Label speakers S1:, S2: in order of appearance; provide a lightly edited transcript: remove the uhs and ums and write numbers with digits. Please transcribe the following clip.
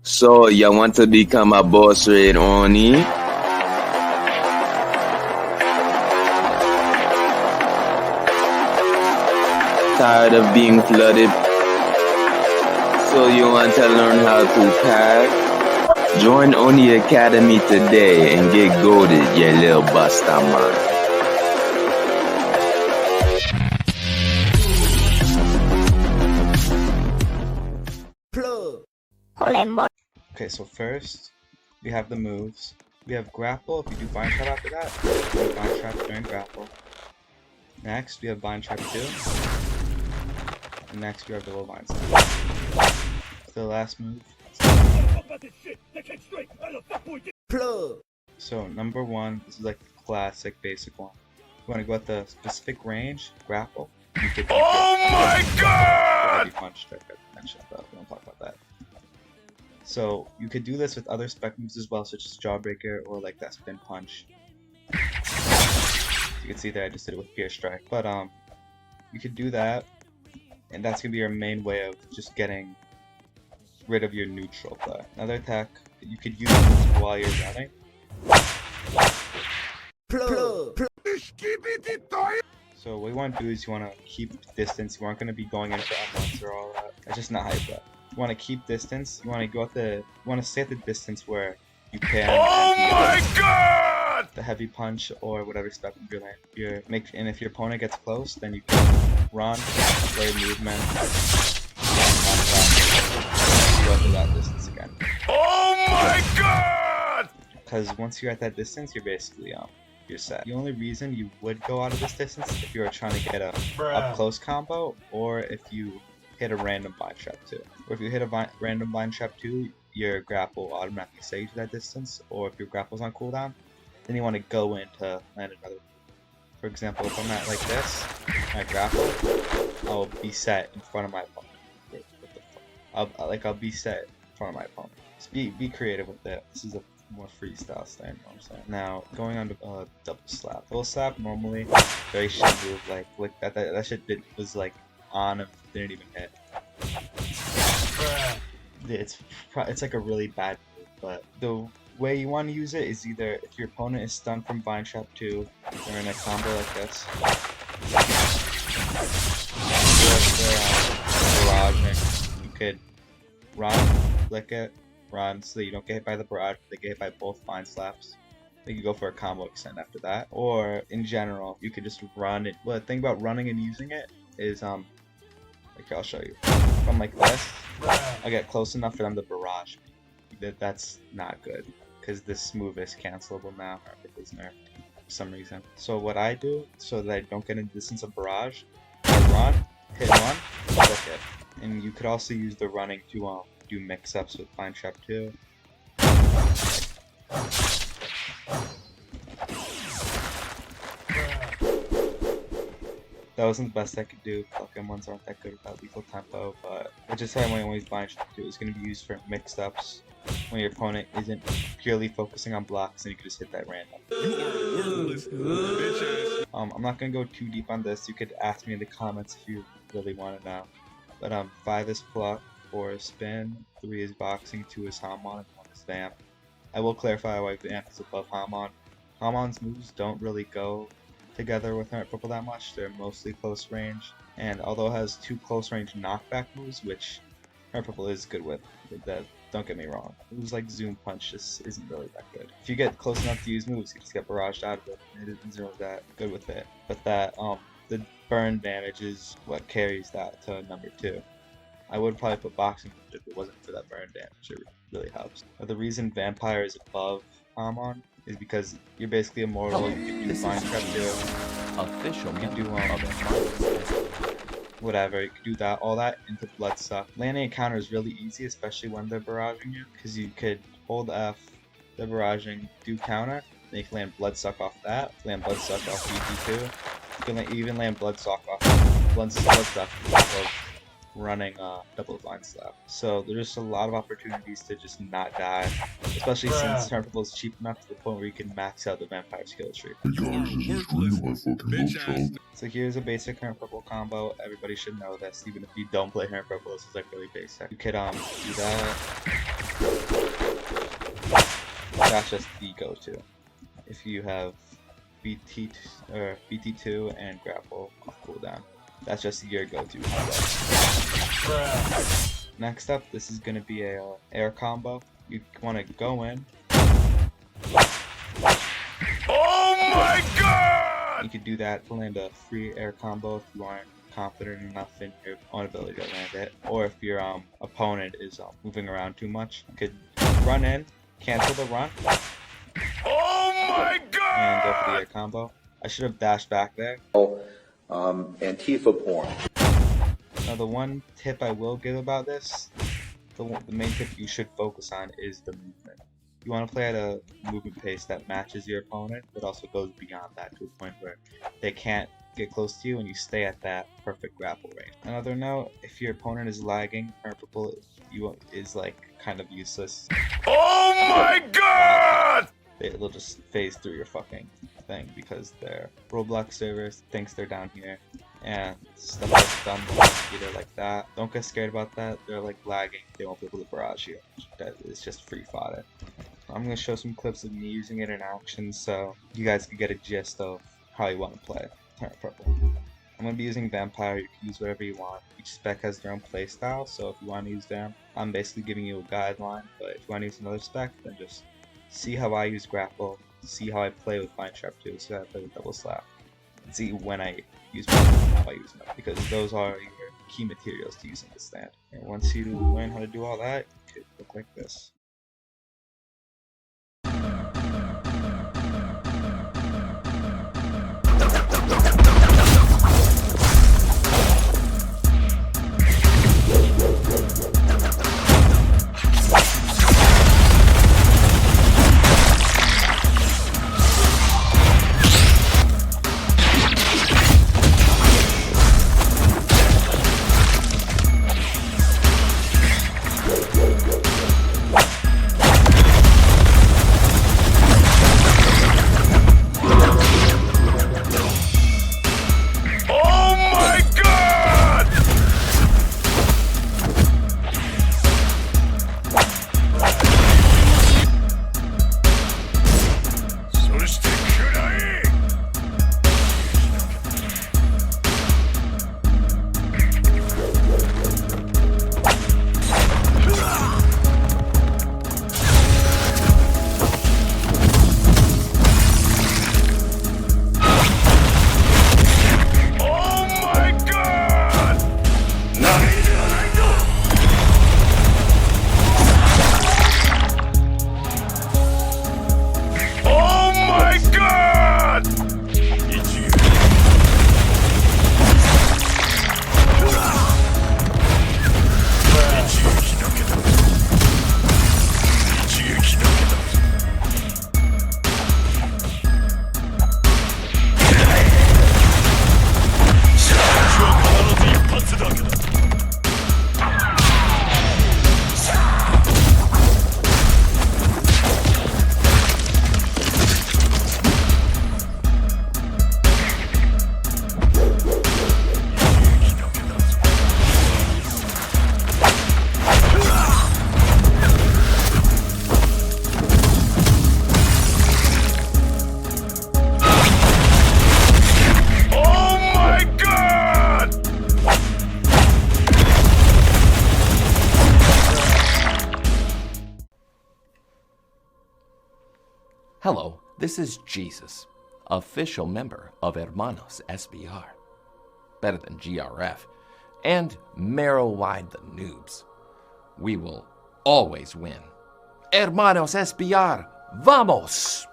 S1: So, you want to become a boss rate Oni? Tired of being flooded? So you want to learn how to pack? Join Oni Academy today and get goated, you little buster man.
S2: Okay, so first we have the moves. We have grapple. If you do bind trap after that, you do bind trap during grapple. Next we have bind trap 2. And next we have double bind trap. The last move. So number 1, this is like the classic basic one. You want to go at the specific range, grapple. You could my god! Punch trick, I mentioned, but we don't talk about that. So you could do this with other spec moves as well, such as Jawbreaker or like that spin punch. You can see there I just did it with Pierce Strike, but you could do that, and that's gonna be your main way of just getting rid of your neutral play. Another attack that you could use while you're running. So what you want to do is you want to keep distance. You aren't going to be going into unknowns or all that. That's just not how you play. You want to keep distance. You want to go at the. You want to stay at the distance where you can. Oh my god! The heavy punch or whatever spec you're like. And if your opponent gets close, then you can run, play movement, go to that distance again. Oh my god! Because once you're at that distance, you're basically you're set. The only reason you would go out of this distance is if you are trying to get a up close combo, or if you hit a random bind trap 2. Or if you hit a random bind trap 2, your grapple will automatically save you to that distance. Or if your grapple's on cooldown, then you want to go in to land another. For example, if I'm at like this, my grapple, I'll be set in front of my opponent. I'll be set in front of my opponent. Just be creative with it. This is a more freestyle style, you know what I'm saying? Now, going on to double slap. Double slap normally, very shit move, like that shit was like on and didn't even hit. It's like a really bad move, but the way you want to use it is either if your opponent is stunned from bind trap 2, or in a combo like this. Barraging. You could run, flick it, run so that you don't get hit by the barrage, but they get hit by both bind slaps. Then you go for a combo extend after that. Or in general, you could just run it. Well, the thing about running and using it is like I'll show you. If I'm like this, I get close enough for them to barrage me. That's not good, because this move is cancelable now, or if it's nerfed for some reason. So what I do, so that I don't get in the distance of barrage, I run, hit one, flick it. And you could also use the running to do mix-ups with bind trap 2. That wasn't the best I could do. Fucking ones aren't that good without lethal tempo, but I just had my always bind trap 2 is going to be used for mix-ups when your opponent isn't purely focusing on blocks and you can just hit that random. I'm not going to go too deep on this. You could ask me in the comments if you really want to know. But 5 is pluck, 4 is spin, 3 is boxing, 2 is Hamon, and 1 is vamp. I will clarify why vamp is above Hamon. Hamon's moves don't really go together with Hermit Purple that much. They're mostly close range, and although it has 2 close range knockback moves, which Hermit Purple is good with, don't get me wrong. Moves like Zoom Punch just isn't really that good. If you get close enough to use moves, you just get barraged out of it. It isn't really that good with it. But that the burn damage is what carries that to number 2. I would probably put boxing if it wasn't for that burn damage. It really helps. But the reason Vampire is above Hamon is because you're basically immortal. You can do bind trap 2.
S3: Official.
S2: You can do whatever. You can do that, all that into blood suck. Landing a counter is really easy, especially when they're barraging you, because you could hold F, they're barraging, do counter, then you can land blood suck off that, land blood suck off BT2. You can even land blood suck off blood suck of running double blind slap. So there's just a lot of opportunities to just not die, especially since Hermit Purple is cheap enough to the point where you can max out the vampire skill tree. So here's a basic Hermit Purple combo. Everybody should know this, even if you don't play Hermit Purple. This is like really basic. You could do that. that's just the go-to. If you have BT2 and grapple off cooldown, that's just your go-to combo. Next up, this is going to be a air combo. You want to go in.
S3: Oh my god!
S2: You could do that to land a free air combo if you aren't confident enough in your own ability to land it, or if your opponent is moving around too much. You could run in, cancel the run,
S3: Oh my god!
S2: and go for the air combo. I should have dashed back there.
S4: Antifa porn.
S2: Now the one tip I will give about this, the main tip you should focus on is the movement. You want to play at a movement pace that matches your opponent, but also goes beyond that to a point where they can't get close to you and you stay at that perfect grapple range. Another note, if your opponent is lagging, Hermit Purple is like kind of useless.
S3: Oh my god!
S2: It'll just phase through your fucking thing because their Roblox server thinks they're down here, and stuff that's done either like that. Don't get scared about that. They're like lagging. They won't be able to barrage you. That is just free fodder. I'm gonna show some clips of me using it in action so you guys can get a gist of how you want to play Hermit Purple. I'm gonna be using Vampire. You can use whatever you want. Each spec has their own playstyle, so if you want to use Vamp, I'm basically giving you a guideline. But if you want to use another spec, then just see how I use grapple, see how I play with Fine Sharp 2, see how I play with Double Slap, and see when I use them, how I use them, because those are your key materials to use in this stand. And once you learn how to do all that, it could look like this.
S5: Hello, this is Jesus, official member of Hermanos SBR, better than GRF, and Marrow-wide the noobs. We will always win. Hermanos SBR, vamos!